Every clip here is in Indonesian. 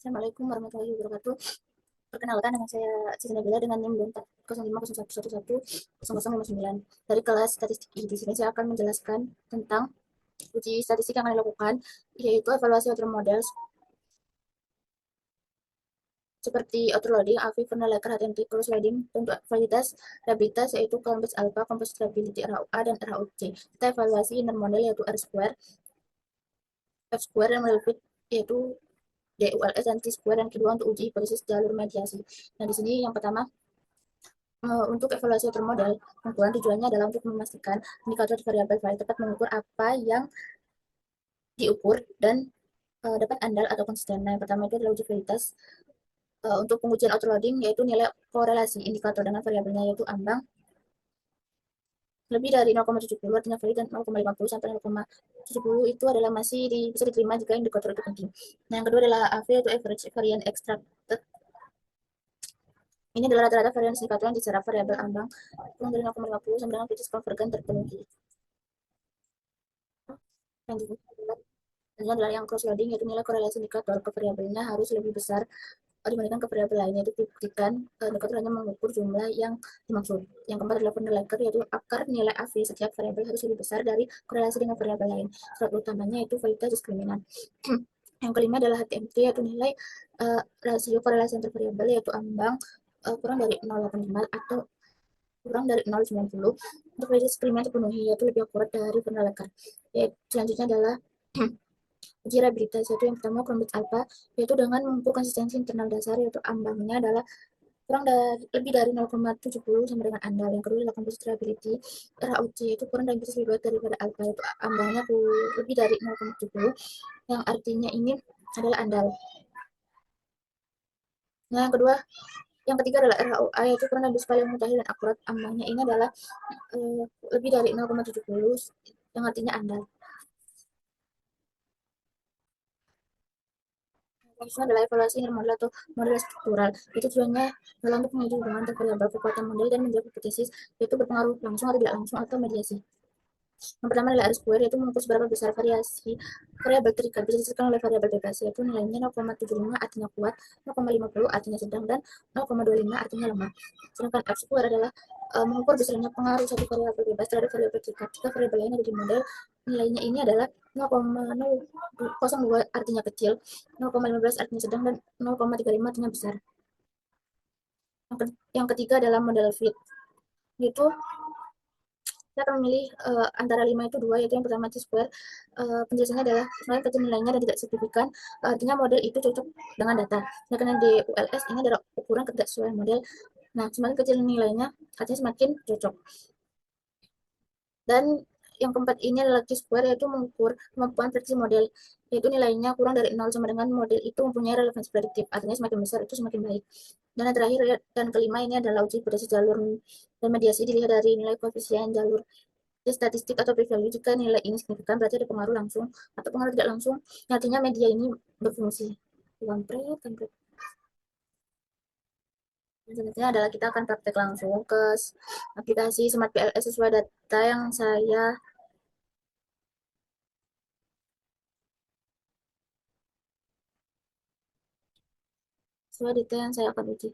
Assalamualaikum warahmatullahi wabarakatuh. Perkenalkan, nama saya Cici Nabila dengan NIM 040501110059 dari kelas statistik I. Di sini saya akan menjelaskan tentang uji statistik yang akan dilakukan, yaitu evaluasi outer model seperti autoloading, AVI, Vanderlecker, HTMT, cross-sliding, bentuk validitas, reliabilitas, yaitu composite alpha, composite stability, RAUA, dan RAUC. Kita evaluasi inner model, yaitu R square, F square, dan model fit, yaitu DULS dan T-square. Yang kedua untuk uji hipotesis jalur mediasi. Nah, di sini yang pertama, untuk evaluasi outer model, pengukuran tujuannya adalah untuk memastikan indikator variabel valid tepat mengukur apa yang diukur dan dapat andal atau konsisten. Nah, yang pertama itu adalah uji validitas. Untuk pengujian autoloading, yaitu nilai korelasi indikator dengan variabelnya, yaitu ambang lebih dari 0,70 artinya valid, dan 0,50 sampai 0,70 itu adalah masih bisa diterima jika indikator itu penting. Nah, yang kedua adalah AV, yaitu average variance extracted. Ini adalah rata-rata varian indikator yang diserap variabel ambang kurang dari 0,50 sampai dengan fitness convergen terpenuhi. Selanjutnya adalah yang cross-loading, yaitu nilai korelasi indikator ke variabelnya harus lebih besar dibandingkan ke variabel lainnya. Itu dibuktikan indikator hanya mengukur jumlah yang dimaksud. Yang keempat adalah Vanderlecker, yaitu akar nilai AV setiap variabel harus lebih besar dari korelasi dengan variabel lain. Syarat utamanya itu validitas diskriminan. Yang kelima adalah HTMT, yaitu nilai rasio korelasi antar variabel, yaitu ambang kurang dari 0,85 atau kurang dari 0,90 untuk validitas diskriminan terpenuhi, yaitu lebih akurat dari Vanderlecker. Selanjutnya adalah uji reliabilitas, yaitu yang pertama Cronbridge alpha, yaitu dengan mengukur konsistensi internal dasar, yaitu ambangnya adalah lebih dari 0,70 sama dengan andal. Yang kedua adalah composite reliability, RAUC, yaitu kurang dan bisa lebih baik daripada alpha, yaitu ambangnya lebih dari 0,70, yang artinya ini adalah andal. Nah, yang ketiga adalah RHOA, yaitu kurang lebih sekali mutakhir dan akurat. Ambangnya ini adalah lebih dari 0,70, yang artinya andal. Selanjutnya adalah evaluasi model atau model struktural. Itu tujuannya adalah untuk menguji hubungan antara variabel kekuatan model dan menjawab hipotesis, yaitu berpengaruh langsung atau tidak langsung atau mediasi. Yang pertama adalah R square, yaitu mengukur seberapa besar variasi variabel terikat bisa dihasilkan oleh variabel bebas, yaitu nilainya 0,75 artinya kuat, 0,50 artinya sedang, dan 0,25 artinya lemah. Sedangkan F square adalah mengukur besarnya pengaruh satu variabel bebas terhadap variabel terikat. Jika variabel lain ada di model, nilainya ini adalah 0,002 artinya kecil, 0,15 artinya sedang, dan 0,35 artinya besar. Yang ketiga adalah model fit, yaitu kita akan memilih antara 5 itu 2, yaitu yang pertama T-square. Penjelasannya adalah semakin kecil nilainya dan tidak signifikan, artinya model itu cocok dengan data. Nah, karena DULS ini adalah ukuran ketidaksesuaian model. Nah, semakin kecil nilainya artinya semakin cocok. Dan yang keempat ini adalah Q-square, yaitu mengukur kemampuan prediksi model, yaitu nilainya kurang dari 0 sama dengan model itu mempunyai relevansi prediktif, artinya semakin besar itu semakin baik. Dan yang terakhir dan kelima ini adalah uji hipotesis jalur dan mediasi, dilihat dari nilai koefisien jalur statistik atau p-value. Jika nilai ini signifikan, berarti ada pengaruh langsung atau pengaruh tidak langsung, artinya media ini berfungsi. Kampret. Selanjutnya adalah kita akan praktek langsung ke aplikasi Smart PLS sesuai data yang saya akan uji.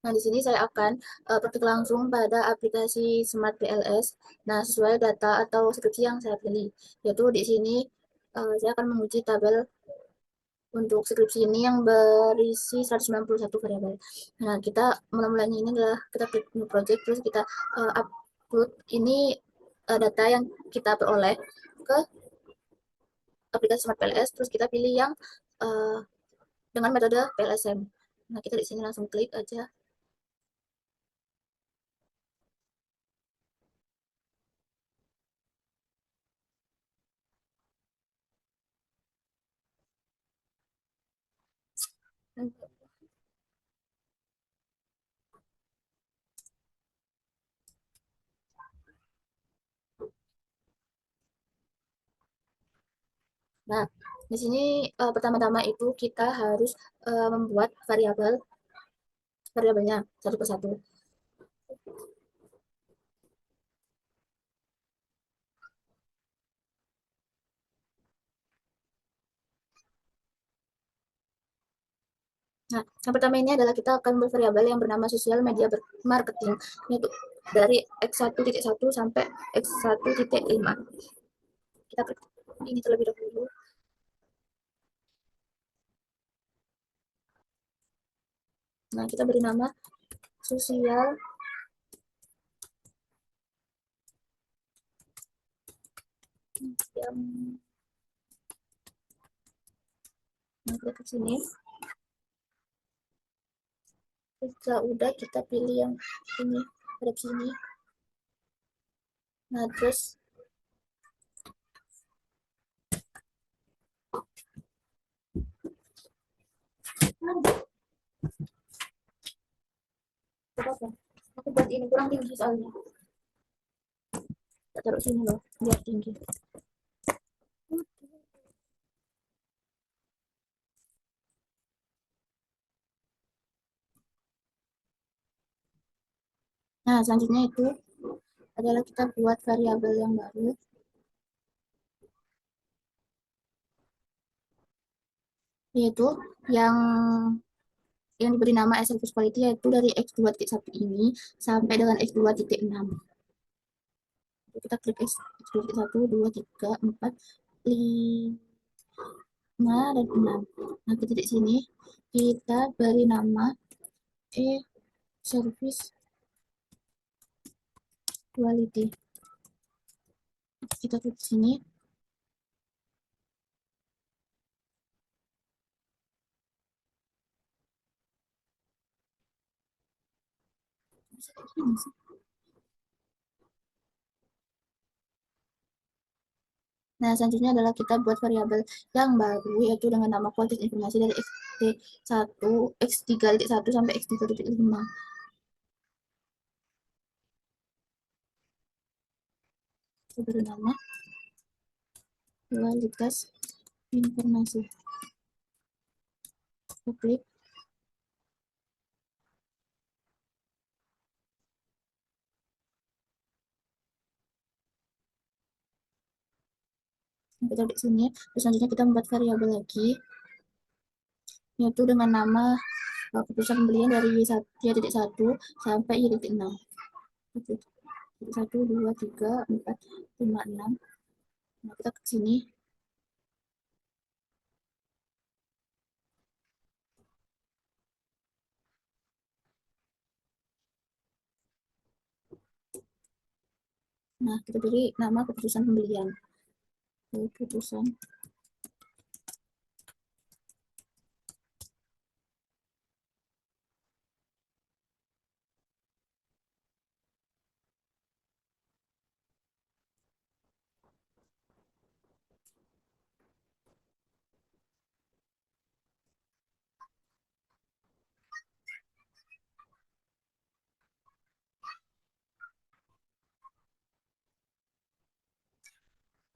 Nah, di sini saya akan praktik langsung pada aplikasi Smart PLS. Nah, sesuai data atau skripsi yang saya pilih, yaitu di sini saya akan menguji tabel untuk skripsi ini yang berisi 191 variabel. Nah, kita mulanya ini adalah kita klik new project, terus kita upload ini data yang kita peroleh ke aplikasi Smart PLS, terus kita pilih yang dengan metode PLSM. Nah, kita di sini langsung klik aja. Nah, di sini pertama-tama itu kita harus membuat variabelnya satu persatu. Nah, yang pertama ini adalah kita akan bervariabel yang bernama sosial media marketing, yaitu dari X1.1 sampai X1.5. Kita klik ini terlebih dahulu. Nah, kita beri nama sosial yang kita ke sini. Setelah udah kita pilih yang ini ada sini. Nah, terus apa? Aku buat ini kurang tinggi soalnya. Kita taruh sini loh, biar tinggi. Nah, selanjutnya itu adalah kita buat variabel yang baru, yaitu yang yang diberi nama Excelsius Quality, yaitu dari X2.1 ini sampai dengan X2.6. Kita klik X2.1, 2, 3, 4, 5, dan 6. Nah, kita di sini kita beri nama Service Quality. Kita klik sini. Nah, selanjutnya adalah kita buat variabel yang baru, yaitu dengan nama kualitas informasi dari X3.1 sampai X3.5. Kita beri nama kualitas informasi. Kita klik. Kita di sini. Terus selanjutnya kita membuat variabel lagi, yaitu dengan nama keputusan pembelian dari Y1 sampai Y.6. Satu, dua, tiga, empat, lima, enam. Nah, kita ke sini. Nah, kita beri nama keputusan pembelian. Keputusan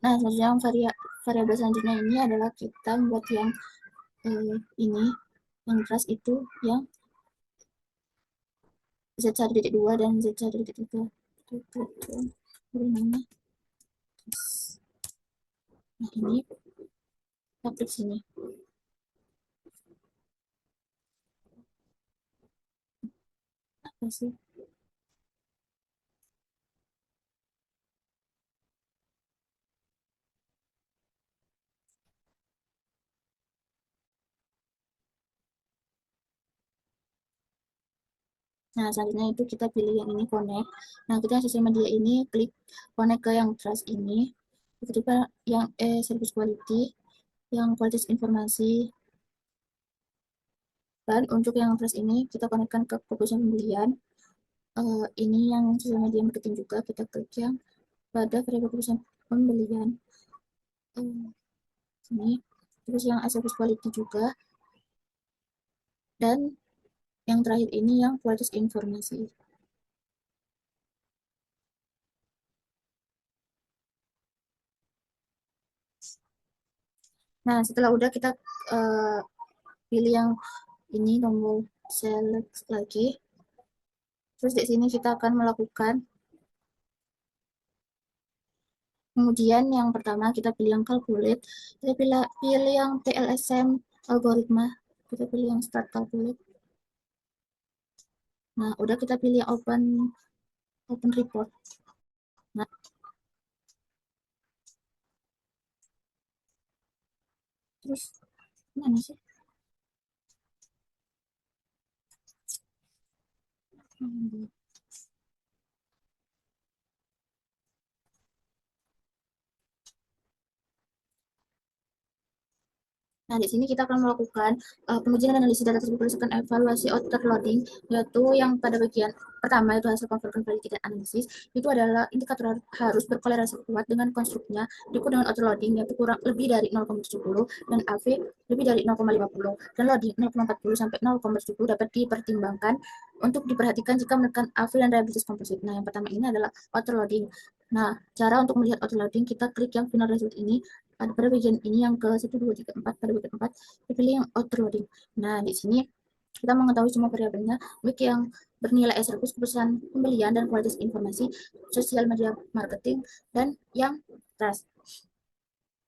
Nah, selanjutnya variabel selanjutnya ini adalah kita membuat yang ini, yang trust itu yang Z1.2 dan Z1.3. Beri nama. Nah, ini kita klik sini. Apa sih? Nah, selanjutnya itu kita pilih yang ini connect. Nah, kita sesuai media ini klik connect ke yang trust ini. Kita yang service quality, yang kualitas informasi. Dan untuk yang trust ini kita konekkan ke keputusan pembelian. Ini yang sesuai media marketing juga, kita klik yang pada variabel keputusan pembelian. Sini. Terus yang service quality juga. Dan yang terakhir ini yang kualitas informasi. Nah, setelah udah kita pilih yang ini tombol select lagi. Terus di sini kita akan melakukan, kemudian yang pertama kita pilih yang calculate, kita pilih yang TLSM algoritma. Kita pilih yang start calculate. Nah, udah kita pilih open report. Nah, terus mana sih? Nah, di sini kita akan melakukan pengujian dan analisis data tersebut berdasarkan evaluasi outer loading, yaitu yang pada bagian pertama itu hasil conversion validity dan analisis, itu adalah indikator harus berkolerasi kuat dengan konstruknya, didukung dengan outer loading yaitu kurang lebih dari 0,70 dan AV lebih dari 0,50 dan loading 0,40 sampai 0,70 dapat dipertimbangkan untuk diperhatikan jika menekan AV dan reliabilitas komposit. Nah, yang pertama ini adalah outer loading. Nah, cara untuk melihat outer loading, kita klik yang final result ini. Pada bagian ini yang ke 1, 2, 3, 4, pada bagian 4, dipilih yang outer loading. Nah, di sini kita mengetahui semua variabelnya, baik yang bernilai SRPs, keputusan pembelian dan kualitas informasi, sosial media marketing, dan yang trust.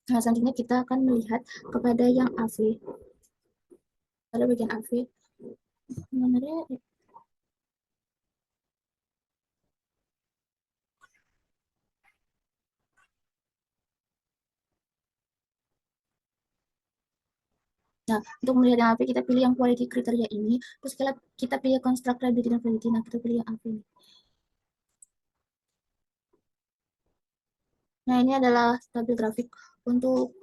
Nah, selanjutnya kita akan melihat kepada yang AV. Pada bagian AV, nah, untuk melihat yang AV, kita pilih yang quality kriteria ini, terus kita pilih construct reliability dan validity. Nah, kita pilih yang AV ini. Nah, ini adalah tabel grafik untuk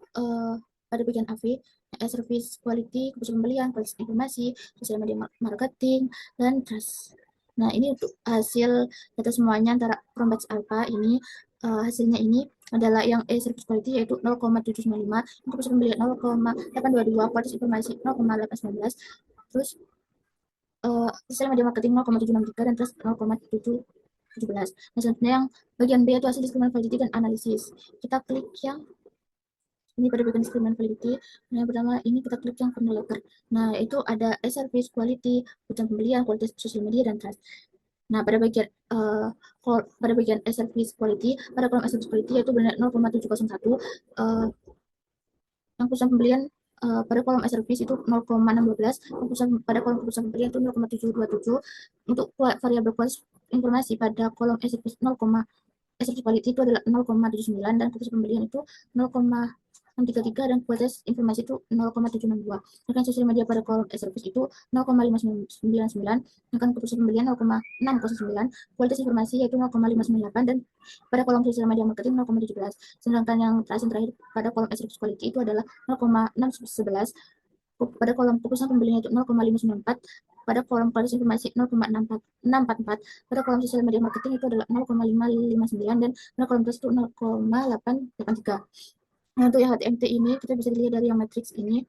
pada bagian AV, service quality, keputusan pembelian, kualitas informasi, sosial media marketing, dan trust. Nah, ini untuk hasil data semuanya antara from batch alpha ini, hasilnya ini adalah yang service quality yaitu 0,795, keputusan pembelian 0,822, kualitas informasi 0,819, terus sosial media marketing 0,763 dan trust 0,717. Nah, selanjutnya yang bagian B itu hasil discriminant validity dan analisis. Kita klik yang ini pada bagian discriminant validity. Nah, yang pertama ini kita klik yang funnel letter. Nah, itu ada service quality, kebutuhan pembelian, kualitas sosial media, dan trust. Nah, pada bagian service quality, pada kolom service quality yaitu benar 0,701, yang keputusan pembelian pada kolom service itu 0,612, pada kolom keputusan pembelian itu 0,727, untuk variabel kualitas informasi pada kolom service service quality itu adalah 0,79 dan keputusan pembelian itu 0,633 dan kualitas informasi itu 0,762. Sedangkan sosial media pada kolom service itu 0,599, sedangkan keputusan pembelian 0,609, kualitas informasi yaitu 0,598 dan pada kolom sosial media marketing 0,17. Sedangkan yang terakhir pada kolom service quality itu adalah 0,611, pada kolom keputusan pembelian itu 0,594, pada kolom kualitas informasi 0,644, pada kolom sosial media marketing itu adalah 0,559 dan pada kolom tes itu 0,883. Nah, untuk yang HTMT ini kita bisa dilihat dari yang matriks ini.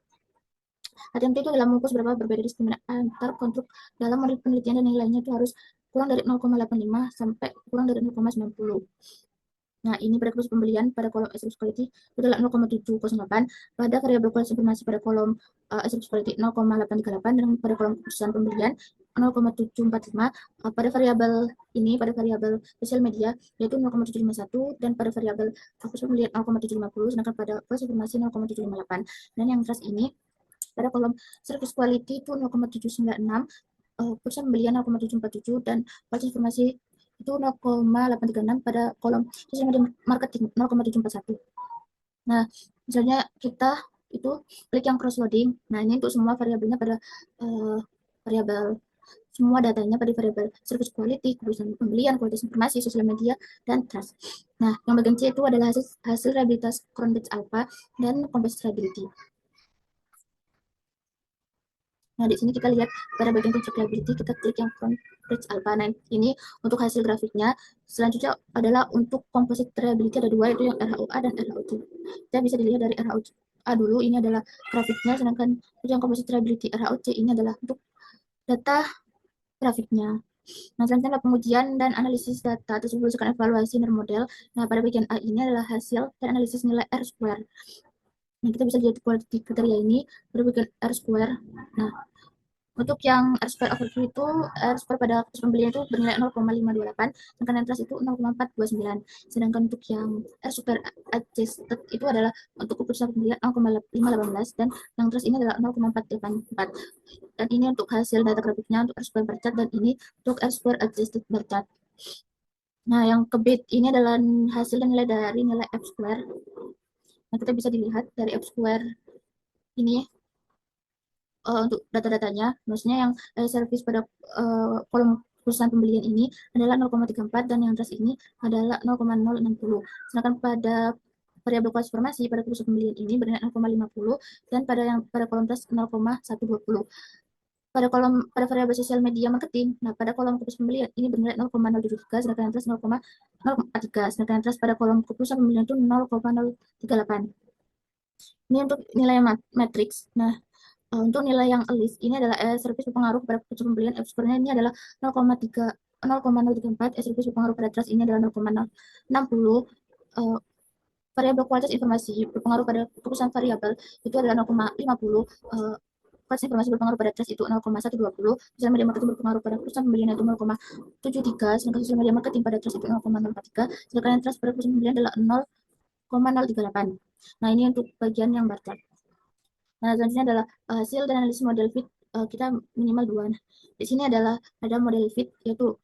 HTMT itu adalah mengukur seberapa berbeda diskriminan antar konstruk dalam model penelitian dan nilainya itu harus kurang dari 0,85 sampai kurang dari 0,90. Nah, ini pada keputusan pembelian pada kolom service quality itu adalah 0,708, pada variabel kualitas informasi pada kolom service quality 0,838 dan pada kolom keputusan pembelian 0,745, pada variabel ini pada variabel sosial media yaitu 0,751 dan pada variabel keputusan pembelian 0,750, sedangkan pada kualitas informasi 0,758. Dan yang trust ini pada kolom service quality itu 0,796, keputusan pembelian 0,747 dan kualitas informasi itu 0,836, pada kolom sosial media marketing 0,741. Nah, misalnya kita itu klik yang cross loading. Nah, ini untuk semua variabelnya pada variabel semua datanya pada variabel service quality, keputusan pembelian, kualitas informasi, sosial media, dan trust. Nah, yang bagian C itu adalah hasil reliabilitas Cron batch alpha dan composite reliability. Nah, di sini kita lihat pada bagian construct reliability, kita klik yang front page alpha. Nah, ini untuk hasil grafiknya. Selanjutnya adalah untuk composite reliability, ada dua, itu yang RHOA dan RHOC. Kita bisa dilihat dari RHOA dulu, ini adalah grafiknya, sedangkan yang composite reliability RHOC ini adalah untuk data grafiknya. Nah, selanjutnya adalah pengujian dan analisis data tersebut berdasarkan evaluasi dan model. Nah, pada bagian A ini adalah hasil dan analisis nilai R square. Nah, kita bisa lihat quality kriteria ini pada bagian R square. Nah, Untuk yang R square overview itu R square pada kursus pembelian itu bernilai 0,528, sedangkan yang trust itu 0,429. Sedangkan untuk yang R square adjusted itu adalah untuk keputusan pembelian 0,518 dan yang trust ini adalah 0,484. Dan ini untuk hasil data grafiknya untuk R square bar chart dan ini untuk R square adjusted bar chart. Nah, yang ke bit ini adalah hasil dan nilai dari nilai F square. Nah, kita bisa dilihat dari F square ini untuk data-datanya, maksudnya yang service pada kolom perusahaan pembelian ini adalah 0,34 dan yang trust ini adalah 0,060. Sedangkan pada variabel transformasi pada perusahaan pembelian ini bernilai 0,50 dan pada kolom trust 0,120. Pada variabel sosial media marketing, nah pada kolom keputusan pembelian ini bernilai 0,073, sedangkan yang trust 0,043, sedangkan yang trust pada kolom keputusan pembelian itu 0,038. Ini untuk nilai matriks. Nah, untuk nilai yang list ini adalah service berpengaruh pada keputusan pembelian F score-nya ini adalah 0,034, service berpengaruh pada trust ini adalah 0,60. Variabel kualitas informasi berpengaruh pada keputusan variabel itu adalah 0,50. Kualitas informasi berpengaruh pada trust itu 0,120. Sosial media marketing berpengaruh pada keputusan pembelian itu 0,73, sedangkan sosial media marketing pada trust itu 0,043, sedangkan yang trust pada keputusan pembelian adalah 0,038. Nah, ini untuk bagian yang bar chart. Nah, selanjutnya adalah hasil dan analisis model fit kita minimal dua. Nah, di sini adalah ada model fit yaitu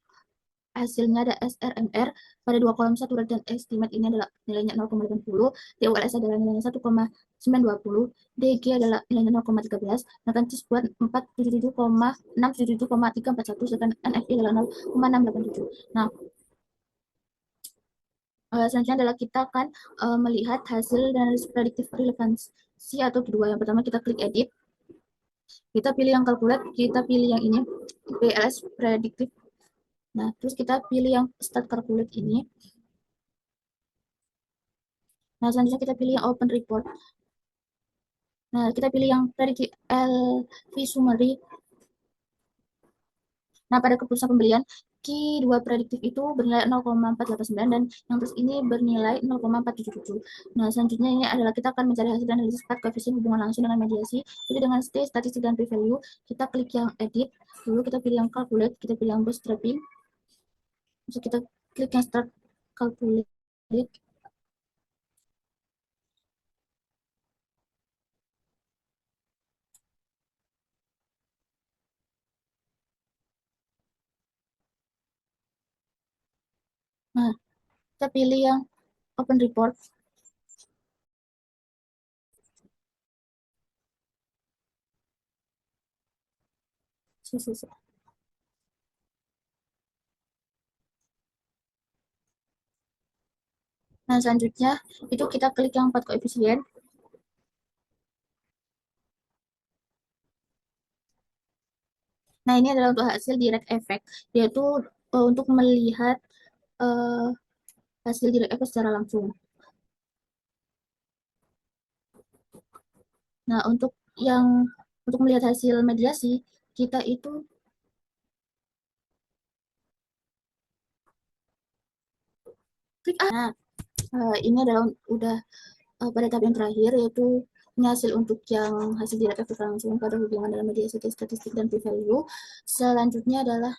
hasilnya ada SRMR pada dua kolom satu dan estimate ini adalah nilainya 0,80, DULS adalah nilainya 1,920, DG adalah nilainya 0,13, sedangkan CIS buat 477,677,341, sedangkan NFI adalah 0,687. Nah, selanjutnya adalah kita akan melihat hasil dan analisis prediktif relevansi atau kedua. Yang pertama kita klik edit, kita pilih yang calculate, kita pilih yang ini PLS predictive. Nah, terus kita pilih yang start calculate ini. Nah, selanjutnya kita pilih yang open report. Nah, kita pilih yang predictive LV summary. Nah, pada keputusan pembelian Q2 prediktif itu bernilai 0,489 dan yang terus ini bernilai 0,477. Nah, selanjutnya ini adalah kita akan mencari hasil analisis part koefisien hubungan langsung dengan mediasi. Jadi dengan state, statistik, dan p-value, kita klik yang edit, dulu kita pilih yang calculate, kita pilih yang bootstrapping, terus kita klik yang start calculate. Nah, kita pilih yang open report. Nah, selanjutnya itu kita klik yang 4 koefisien. Nah, ini adalah untuk hasil direct effect, yaitu untuk melihat uh, hasil direct effect secara langsung. Nah, untuk melihat hasil mediasi, kita itu klik nah, ini adalah udah pada tahap yang terakhir, yaitu ini hasil untuk yang hasil direct effect langsung pada hubungan dalam mediasi statistik dan p-value. Selanjutnya adalah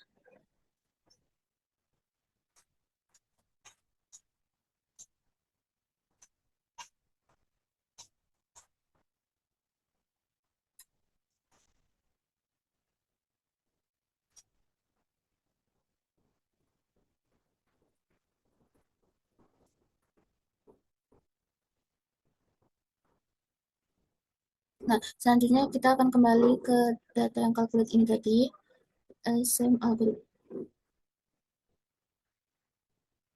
nah, selanjutnya kita akan kembali ke data yang calculate ini tadi, same algorithm.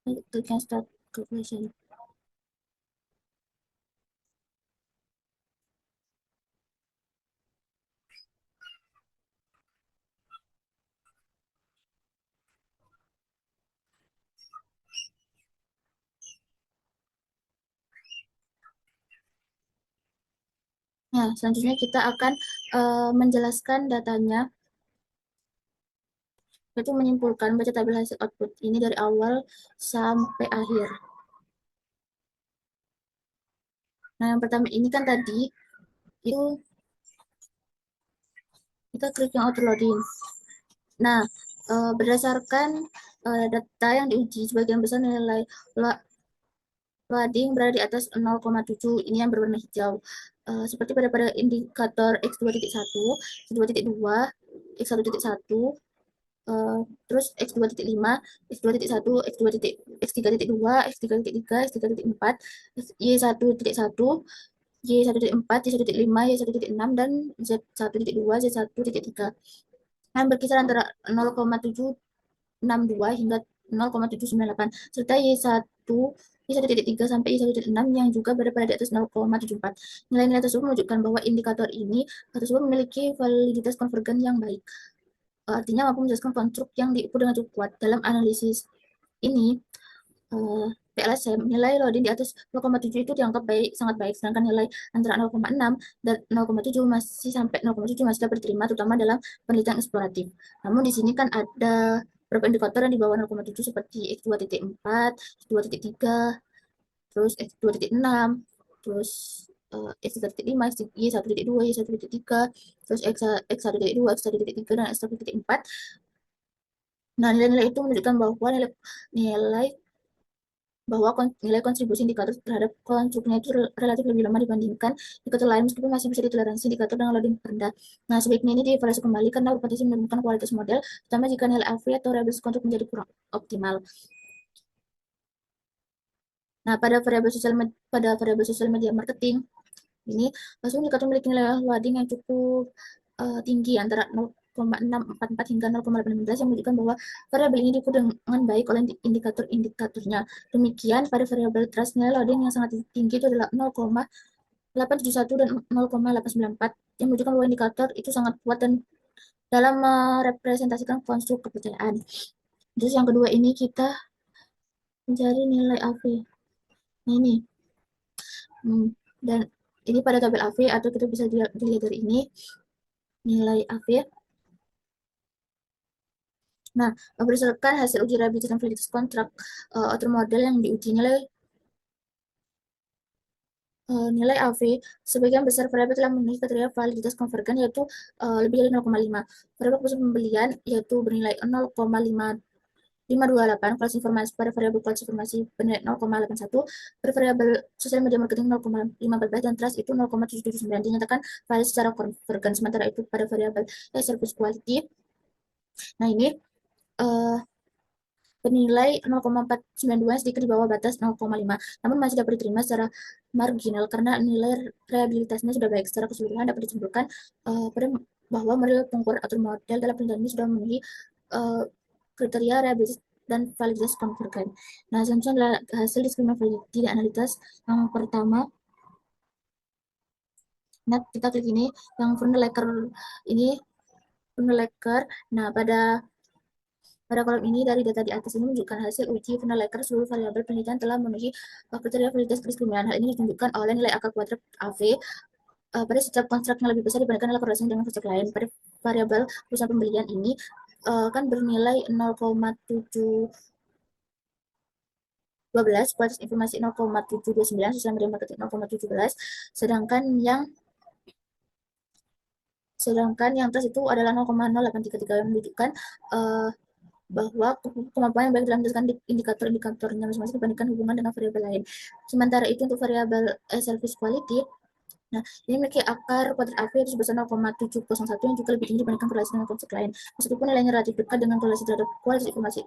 Klik yang start calculation. Nah, selanjutnya kita akan menjelaskan datanya, yaitu menyimpulkan baca tabel hasil output ini dari awal sampai akhir. Nah, yang pertama ini kan tadi itu kita kita klik yang auto loading. Nah, berdasarkan data yang diuji, sebagian besar nilai loading berada di atas 0,7, ini yang berwarna hijau. Seperti pada indikator X2.1, X2.2, X1.1, terus X2.5, X2.1, X3.2, X3.3, X3.4, Y1.1, Y1.4, Y1.5, Y1.6, dan Z1.2, Z1.3. Yang berkisar antara 0,762 hingga 0,798, serta Y1, Y1.3 sampai Y1.6 yang juga berada pada di atas 0,74. Nilai-nilai tersebut menunjukkan bahwa indikator ini tersebut memiliki validitas konvergen yang baik. Artinya mampu menjelaskan konstruk yang diukur dengan cukup kuat. Dalam analisis ini, PLSM, nilai loading di atas 0,7 itu dianggap baik, sangat baik, sedangkan nilai antara 0,6 dan 0,7 masih sampai 0,7 masih dapat diterima, terutama dalam penelitian eksploratif. Namun di sini kan ada beberapa indikator yang di bawah 0,7 seperti X2.4, X2.3, terus X2.6, terus X3.5, Y1.2, Y1.3, terus X1.2, X1.3, dan X1.4. Nah, nilai-nilai itu menunjukkan bahwa nilai kontribusi indikator terhadap konstruknya itu relatif lebih lemah dibandingkan indikator lain, meskipun masih bisa ditoleransi indikator dengan loading rendah. Nah, sebaiknya ini dievaluasi kembali karena berpotensi menurunkan kualitas model, terutama jika nilai AV atau reliabilitas konstruk menjadi kurang optimal. Nah, pada variabel sosial media marketing, ini langsung indikator memiliki nilai loading yang cukup tinggi antara 0,644 hingga 0,815, yang menunjukkan bahwa variabel ini diukur dengan baik oleh indikator-indikatornya. Demikian pada variabel trust, nilai loading yang sangat tinggi itu adalah 0,871 dan 0,894, yang menunjukkan bahwa indikator itu sangat kuat dan dalam merepresentasikan konstruk kepercayaan. Terus yang kedua ini kita mencari nilai AV. Nah ini, dan ini pada tabel AV, atau kita bisa dilihat dari ini nilai AV. Nah, berdasarkan hasil uji reliabilitas dan validitas kontrak outer model yang diuji, nilai AV, sebagian besar variabel telah memenuhi kriteria validitas konvergen, yaitu lebih dari 0,5. Variabel keputusan pembelian yaitu bernilai 0,528, kualitas informasi pada variabel kualitas informasi bernilai 0,81, pada variabel sosial media marketing 0,514, dan trust itu 0,779, dinyatakan valid secara konvergen. Sementara itu pada variabel service quality, nah ini bernilai 0,492, sedikit di bawah batas 0,5, namun masih dapat diterima secara marginal karena nilai reliabilitasnya sudah baik. Secara keseluruhan dapat disimpulkan bahwa model pengukuran atur model dalam penelitian ini sudah memenuhi kriteria reliabilitas dan validitas konvergen. Nah, selanjutnya adalah hasil diskriminasi validity dan analitas yang pertama. Nah, kita klik ini yang Fundelecker ini, Fundelecker. Nah, pada kolom ini, dari data di atas ini menunjukkan hasil uji Fundelecker seluruh variabel penelitian telah memenuhi kriteria validitas kediskriminan. Hal ini ditunjukkan oleh nilai akar kuadrat AV pada setiap konstruk yang lebih besar dibandingkan nilai korelasi dengan konstruk lain. Pada variabel perusahaan pembelian ini kan bernilai 0,712, kualitas informasi 0,729, sosial media marketing 0,17, sedangkan yang trust itu adalah 0,0833, yang menunjukkan bahwa kemampuan yang baik dalam menjelaskan indikator-indikatornya masing-masing dibandingkan hubungan dengan variabel lain. Sementara itu untuk variabel service quality, nah ini memiliki akar kuadrat AV sebesar 0,701, yang juga lebih tinggi dibandingkan korelasi dengan konstruk lain. Meskipun nilainya relatif dekat dengan korelasi terhadap kualitas informasi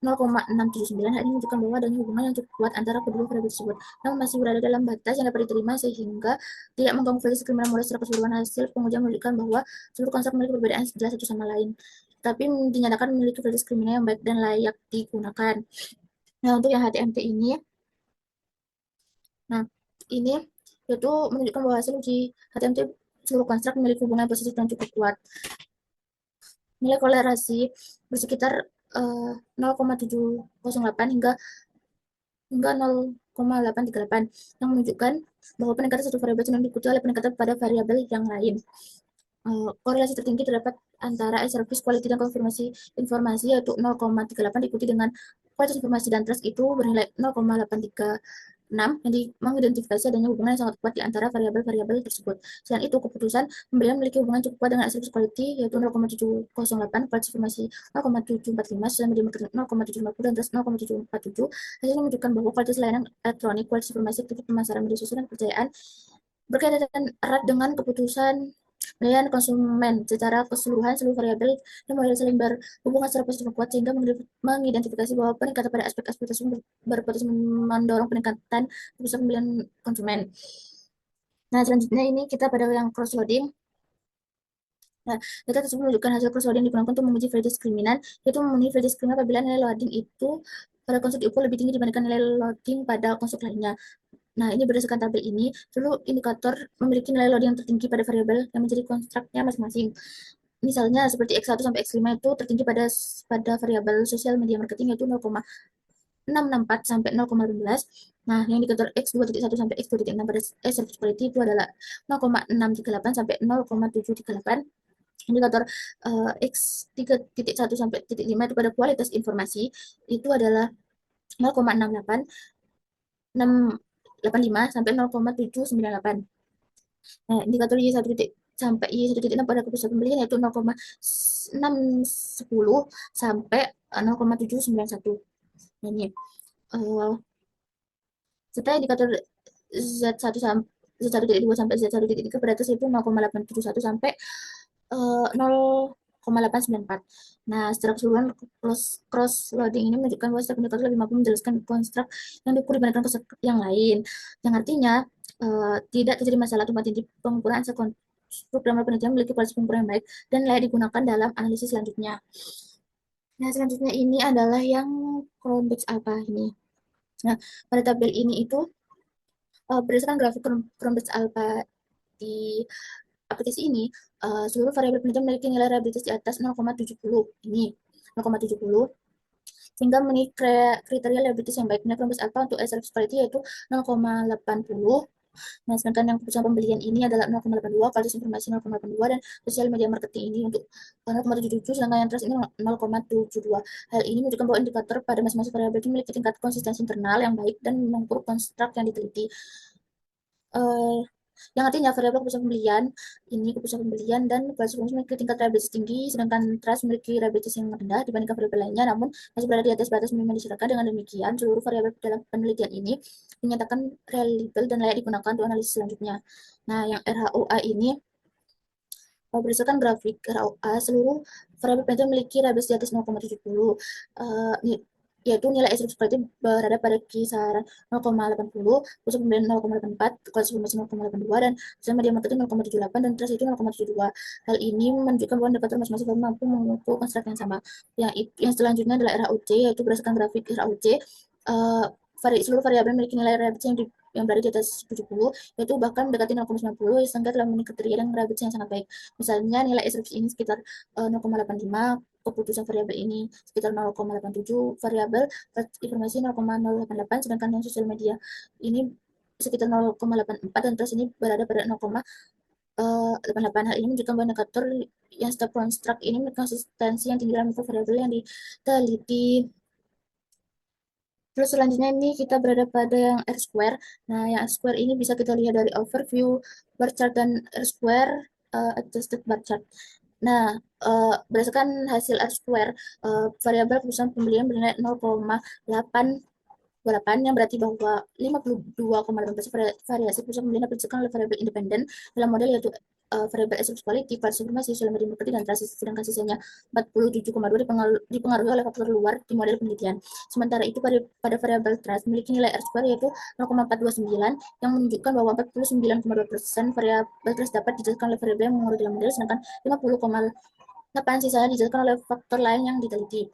0,679, hal ini menunjukkan bahwa adanya hubungan yang cukup kuat antara kedua variabel tersebut, namun masih berada dalam batas yang dapat diterima sehingga tidak mengganggu validitas kriminal model. Secara keseluruhan, hasil pengujian menunjukkan bahwa seluruh konstruk memiliki perbedaan jelas satu sama lain, tapi dinyatakan memiliki validitas kriminal yang baik dan layak digunakan. Nah, untuk yang HTMT ini, nah ini yaitu menunjukkan bahwa hasil uji HTMT seluruh konstruk memiliki hubungan positif dan cukup kuat. Nilai korelasi bersekitar 0,708 hingga 0,838, yang menunjukkan bahwa peningkatan satu variabel cenderung diikuti oleh peningkatan pada variabel yang lain. Korelasi tertinggi terdapat antara service quality dan konfirmasi informasi, yaitu 0,38, diikuti dengan kualitas informasi dan trust itu bernilai 0,83. 6 yang mengidentifikasi adanya hubungan yang sangat kuat di antara variabel-variabel tersebut. Selain itu, keputusan pembelian memiliki hubungan cukup kuat dengan service quality, yaitu 0,708, kualitas informasi 0,745, social media marketing 0,750, dan trust 0,747. Hasilnya menunjukkan bahwa kualitas layanan elektronik, kualitas informasi, aktivitas pemasaran media sosial, dan kepercayaan berkaitan erat dengan keputusan pilihan konsumen. Secara keseluruhan, seluruh variabel dan model saling berhubungan secara positif dan kuat, sehingga mengidentifikasi bahwa peningkatan pada aspek-aspek tersebut berpotensi mendorong peningkatan keputusan pembelian konsumen. Nah, selanjutnya ini kita pada yang cross-loading. Nah, data tersebut menunjukkan hasil cross-loading digunakan untuk menguji valid diskriminan, yaitu memenuhi valid diskriminan apabila nilai loading itu pada konstruk diukur lebih tinggi dibandingkan nilai loading pada konstruk lainnya. Nah, ini berdasarkan tabel ini, seluruh indikator memiliki nilai loading yang tertinggi pada variabel yang menjadi konstruknya masing-masing. Misalnya seperti X1 sampai X5 itu tertinggi pada variabel sosial media marketing yaitu 0,664 sampai 0,15. Nah, yang indikator X2.1 sampai X2.6 pada service quality itu adalah 0,638 sampai 0,738. Indikator X3.1 sampai 5 itu pada kualitas informasi itu adalah 0,68 685 sampai 0,798. Nah, indikator Y1 sampai Y1.6 pada keputusan pembelian yaitu 0,610 sampai 0,791. Nah, ini serta indikator Z1 sampai Z1.2 sampai Z1.3 beratas itu 0,871 sampai 0,894. Nah, secara keseluruhan cross loading ini menunjukkan bahwa setiap indikator lebih mampu menjelaskan konstruk yang diukur dibandingkan konstruk yang lain, yang artinya tidak terjadi masalah tumpang tindih pengukuran asal program penelitian memiliki kualitas pengukuran yang baik dan layak digunakan dalam analisis selanjutnya. Nah, selanjutnya ini adalah yang Cronbridge Alpha ini. Nah, pada tabel ini itu berdasarkan grafik Cronbridge Alpha di aplikasi ini, seluruh variabel penelitian memiliki nilai reliabilitas di atas 0,70 ini 0,70, sehingga memenuhi kriteria reliabilitas yang baik. Nilai Cronbridge Alpha untuk service quality yaitu 0,80. Nah, sedangkan yang keputusan pembelian ini adalah 0,82, kualitas informasi 0,82, dan sosial media marketing ini untuk 0,77, sedangkan yang trust ini 0,72. Hal ini menunjukkan bahwa indikator pada masing-masing variabel itu memiliki tingkat konsistensi internal yang baik dan mengukur konstruk yang diteliti. Yang artinya variabel keputusan pembelian dan kualitas informasi memiliki tingkat reliabilitas tinggi, sedangkan trust memiliki reliabilitas yang rendah dibandingkan variabel lainnya, namun masih berada di atas batas minimum disyaratkan. Dengan demikian, seluruh variabel dalam penelitian ini dinyatakan reliable dan layak digunakan untuk analisis selanjutnya. Nah, yang RHOA ini berdasarkan grafik RHOA, seluruh variabel penelitian memiliki reliabilitas di atas 0,70. Yaitu nilai service quality berada pada kisaran 0,80, pusat pembelian 0,84, kualitas informasi 0,82, dan sosial media marketing 0,78, dan trust itu 0,72. Hal ini menunjukkan bahwa indikator masing-masing mampu mengukur konstruk yang sama. Yang selanjutnya adalah RAUC, yaitu berdasarkan grafik RAUC, seluruh variabel memiliki nilai reliabilitas yang berada di atas 70, yaitu bahkan mendekati 0,90, sehingga telah memenuhi kriteria dan reliabilitas yang sangat baik. Misalnya nilai service ini sekitar 0,85, keputusan variabel ini sekitar 0,87, variabel informasi 0,088, sedangkan yang sosial media ini sekitar 0,84, dan trust ini berada pada 0,88. Hal ini menunjukkan bahwa indikator yang setiap konstruk ini memiliki konsistensi yang tinggi dalam variabel yang diteliti. Terus selanjutnya ini kita berada pada yang R-square. Nah, yang R-square ini bisa kita lihat dari overview, bar chart, dan R-square adjusted bar chart. Nah, berdasarkan hasil R-square, variabel keputusan pembelian bernilai 0,828, yang berarti bahwa 52,8% variasi keputusan pembelian dapat dihasilkan oleh variabel independen dalam model, yaitu variabel service quality, kualitas informasi, social media marketing, dan transaksi, sedangkan sisanya 47,2 dipengaruhi oleh faktor luar di model penelitian. Sementara itu pada variabel trust memiliki nilai R-square yaitu 0,429, yang menunjukkan bahwa 49,2% variabel trust dapat dijelaskan oleh variabel yang mengaruhi dalam model, sedangkan 50,8 sisanya dijelaskan oleh faktor lain yang diteliti.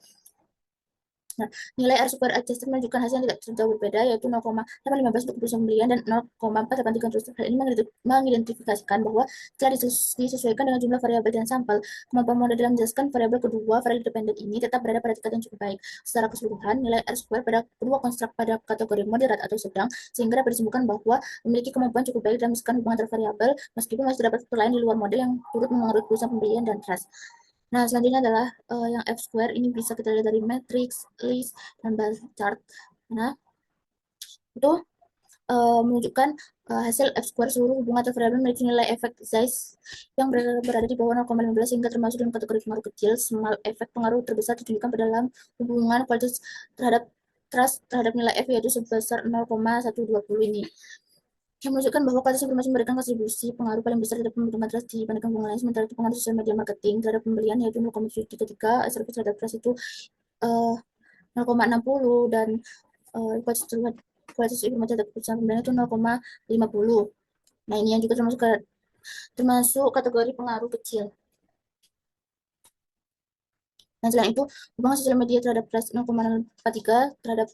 Nah, nilai R-square adjusted menunjukkan hasil yang tidak jauh berbeda, yaitu 0,815 untuk keputusan pembelian dan 0,483 untuk trust. Hal ini mengidentifikasikan bahwa setelah disesuaikan dengan jumlah variabel dan sampel, kemampuan model dalam menjelaskan variabel kedua variabel dependen ini tetap berada pada tingkat yang cukup baik. Secara keseluruhan, nilai R-square pada kedua konstruk pada kategori moderat atau sedang, sehingga dapat disimpulkan bahwa memiliki kemampuan cukup baik dalam menjelaskan hubungan antar variabel, meskipun masih terdapat faktor lain di luar model yang turut mengaruhi keputusan pembelian dan trust. Nah, selanjutnya adalah yang F-square. Ini bisa kita lihat dari matrix, list, dan bar chart. Nah, itu menunjukkan hasil F-square seluruh hubungan atau variabel memiliki nilai efek Zeiss yang berada di bawah 0,15 hingga termasuk dalam kategori pengaruh kecil. Small efek pengaruh terbesar ditunjukkan pada dalam hubungan kualitas terhadap trust terhadap nilai F yaitu sebesar 0,120 ini, yang menunjukkan bahwa kualitas informasi memberikan kontribusi pengaruh paling besar terhadap pembentukan trust dibandingkan hubungan lain. Sementara itu pengaruh sosial media marketing terhadap pembelian yaitu 0,7 ketika service terhadap trust itu 0,60 dan kualitas informasi terhadap keputusan pembelian itu 0,50. Nah, ini yang juga termasuk kategori pengaruh kecil. Nah, selain itu, hubungan sosial media terhadap trust 0,043 terhadap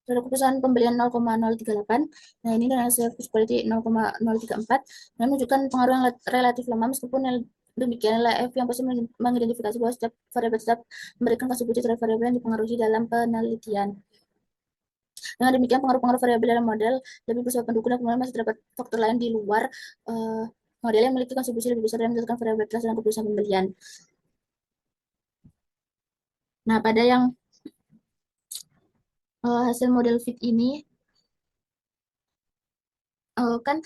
keputusan pembelian 0,038. Nah, ini dengan service quality 0,034. Nah, menunjukkan pengaruh yang relatif lemah meskipun demikian nilai F yang pasti mengidentifikasi bahwa setiap variabel tetap memberikan kontribusi terhadap variabel yang dipengaruhi dalam penelitian. Dengan demikian, pengaruh-pengaruh variabel dalam model lebih bersifat pendukung dan kemudian masih terdapat faktor lain di luar model yang memiliki kontribusi lebih besar dalam menentukan variabel trust dalam keputusan pembelian. Nah, pada yang hasil model fit ini kan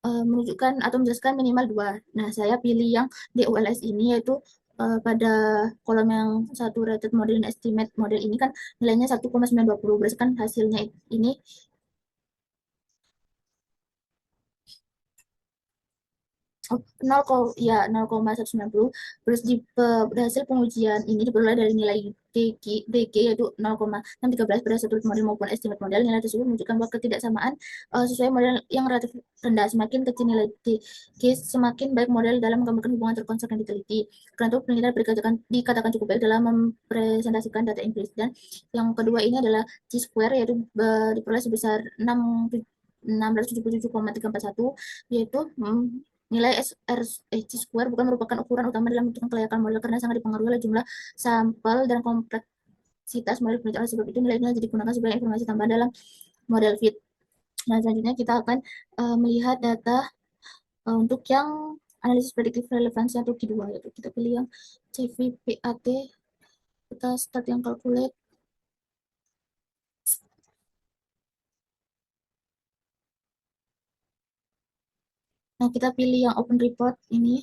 menunjukkan atau menjelaskan minimal 2. Nah, saya pilih yang DOLS ini, yaitu pada kolom yang satu rated model dan estimate model ini kan nilainya 1,920. Berdasarkan hasilnya ini, oh, 0,190. Terus di hasil pengujian ini diperoleh dari nilai DG yaitu 0,613 pada satu model maupun estimate model. Nilai tersebut menunjukkan bahwa ketidaksamaan sesuai model yang relatif rendah. Semakin kecil nilai DG, semakin baik model dalam menggambarkan hubungan terkonstruk yang diteliti. Karena itu penelitian dikatakan cukup baik dalam mempresentasikan data empiris. Dan yang kedua ini adalah Chi-square, yaitu diperoleh sebesar 677,341, yaitu nilai Chi-square bukan merupakan ukuran utama dalam menentukan kelayakan model karena sangat dipengaruhi oleh jumlah sampel dan kompleksitas model penelitian. Oleh sebab itu, nilainya jadi digunakan sebagai informasi tambahan dalam model fit. Nah, selanjutnya kita akan melihat data untuk yang analisis prediktif relevansi atau Q2, yaitu kita pilih yang CVPAT, kita start yang calculate. Nah, kita pilih yang open report ini.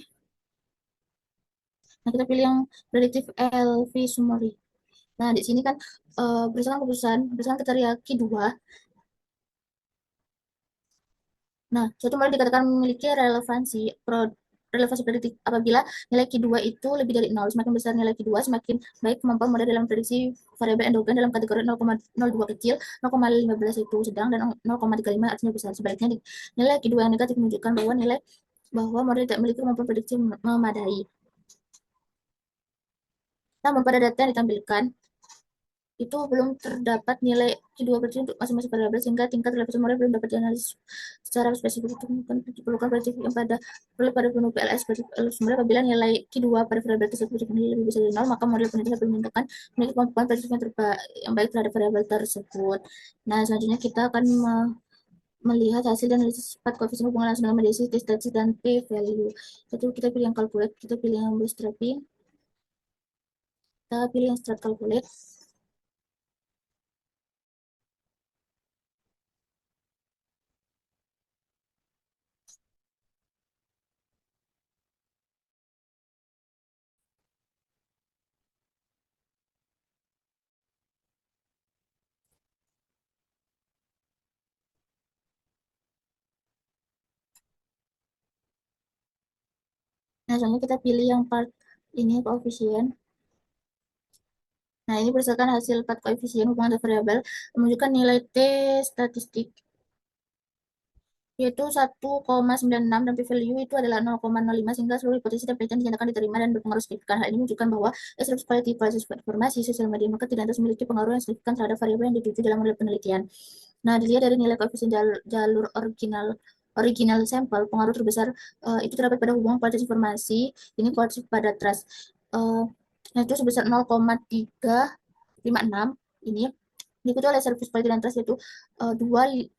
Nah, kita pilih yang predictive LV summary. Nah, di sini kan berdasarkan kriteria Q2. Nah, suatu model dikatakan memiliki relevansi prediktif apabila nilai Q2 itu lebih dari 0. Semakin besar nilai Q2, semakin baik kemampuan model dalam prediksi variabel endogen dalam kategori 0,02 kecil, 0,15 itu sedang, dan 0,35 artinya besar. Sebaliknya, nilai Q2 yang negatif menunjukkan bahwa model tidak memiliki kemampuan prediksi memadai. Namun, pada data yang ditampilkan, itu belum terdapat nilai Q2 kecil untuk masing-masing variabel, sehingga tingkat relevansi model belum dapat dianalisis secara spesifik. Itu diperlukan prediktif yang perlu pada penuh PLS. Sebenarnya apabila nilai Q2 pada variabel tersebut lebih besar dari 0, maka model penelitian dapat menentukan memiliki kemampuan prediktif yang baik terhadap variabel tersebut. Nah, selanjutnya kita akan melihat hasil analisis 4 koefisien hubungan langsung dengan mediasi, t-statistik, dan p-value. Itu kita pilih yang calculate, kita pilih yang bootstrapping, kita pilih yang strat calculate. Nah, selanjutnya kita pilih yang part ini, koefisien. Nah, ini berdasarkan hasil 4 koefisien hubungan antar variabel menunjukkan nilai T statistik yaitu 1,96 dan p-value itu adalah 0,05, sehingga seluruh hipotesis dan penelitian dinyatakan diterima dan berpengaruh signifikan. Hal ini menunjukkan bahwa establishment quality kualitas informasi sosial media maka tidak lantas memiliki pengaruh yang signifikan terhadap variabel yang dituju dalam model penelitian. Nah, dilihat dari nilai koefisien jalur original sampel, pengaruh terbesar itu terdapat pada hubungan kualitas informasi, ini kualitas pada trust. Itu sebesar 0,356 ini diikuti oleh service quality dan trust, yaitu 0,252.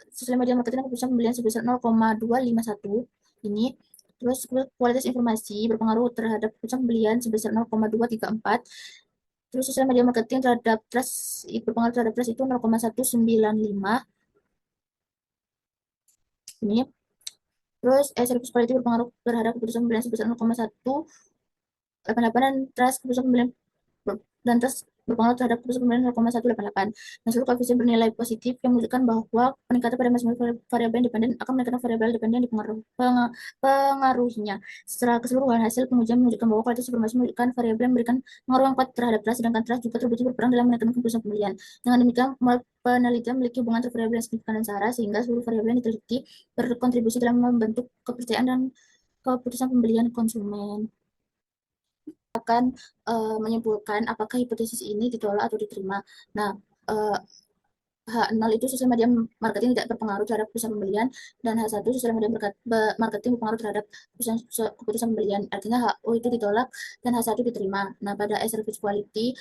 Sosial media marketing keputusan pembelian sebesar 0,251 ini. Terus kualitas informasi berpengaruh terhadap keputusan pembelian sebesar 0,234. Terus sosial media marketing terhadap trust, berpengaruh terhadap trust itu 0,195 ini. Terus service quality berpengaruh terhadap keputusan pembelian sebesar 0,188 dan trust keputusan pembelian dan trust berpengaruh terhadap keputusan pembelian 0,188. Nah, seluruh koefisien bernilai positif yang menunjukkan bahwa peningkatan pada masing-masing variabel independen akan meningkatkan variabel dependen pengaruhinya. Secara keseluruhan, hasil pengujian menunjukkan bahwa kualitas informasi menunjukkan variabel yang memberikan pengaruh yang kuat terhadap trust, sedangkan trust juga terbukti berperan dalam menentukan keputusan pembelian. Dengan demikian, penelitian memiliki hubungan antara variabel yang signifikan dan sehara, sehingga seluruh variabel yang diteliti berkontribusi dalam membentuk kepercayaan dan keputusan pembelian konsumen. Akan menyimpulkan apakah hipotesis ini ditolak atau diterima. Nah, uh, H0 itu sosial media marketing tidak berpengaruh terhadap keputusan pembelian, dan H1 sosial media marketing berpengaruh terhadap keputusan pembelian. Artinya HO itu ditolak dan H1 diterima. Nah, pada service quality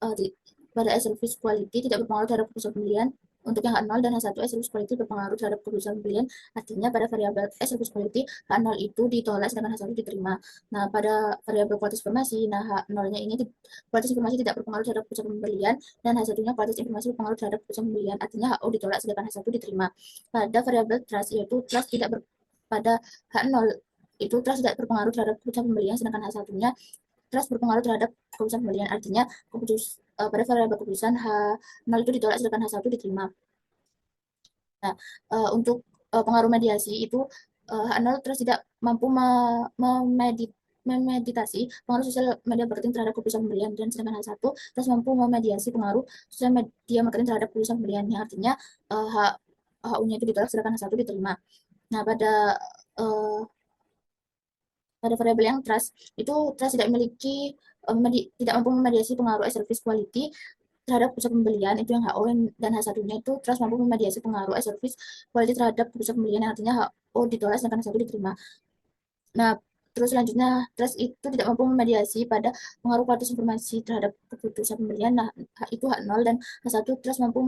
uh, di, pada service quality tidak berpengaruh terhadap keputusan pembelian. Untuk yang H0 dan H1 service quality berpengaruh terhadap keputusan pembelian. Artinya pada variabel service quality H0 itu ditolak sedangkan H1 diterima. Nah, pada variabel kualitas informasi, nah H0-nya ini kualitas informasi tidak berpengaruh terhadap keputusan pembelian, dan H1-nya kualitas informasi berpengaruh terhadap keputusan pembelian. Artinya HO ditolak sedangkan H1 diterima. Pada variabel trust, yaitu trust tidak pada H0 itu trust tidak berpengaruh terhadap keputusan pembelian, sedangkan H1-nya trust berpengaruh terhadap keputusan pembelian. Artinya pada variabel keputusan H0 itu ditolak sedangkan H1 diterima. Nah, untuk pengaruh mediasi itu H0 terus tidak mampu memeditasi pengaruh sosial media marketing terhadap keputusan pembelian, dan sedangkan H1 terus mampu memediasi pengaruh sosial media marketing terhadap keputusan pembelian, yang artinya HU-nya itu ditolak sedangkan H1 diterima. Nah, uh, pada variabel yang trust itu trust tidak memiliki tidak mampu memediasi pengaruh service quality terhadap pusat pembelian, itu yang HO, dan H1-nya itu trust mampu memediasi pengaruh service quality terhadap pusat pembelian, yang artinya HO ditolak sedangkan H1 diterima. Nah, terus selanjutnya trust itu tidak mampu memediasi pada pengaruh kualitas informasi terhadap keputusan pembelian. Nah, itu H0, dan H1 trust mampu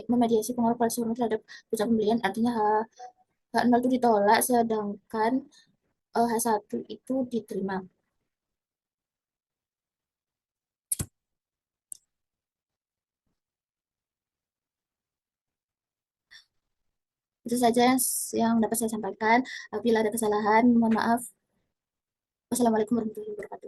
memediasi pengaruh kualitas informasi terhadap pusat pembelian, artinya H0 itu ditolak sedangkan H1 itu diterima. Itu saja yang dapat saya sampaikan. Apabila ada kesalahan, mohon maaf. Wassalamualaikum warahmatullahi wabarakatuh.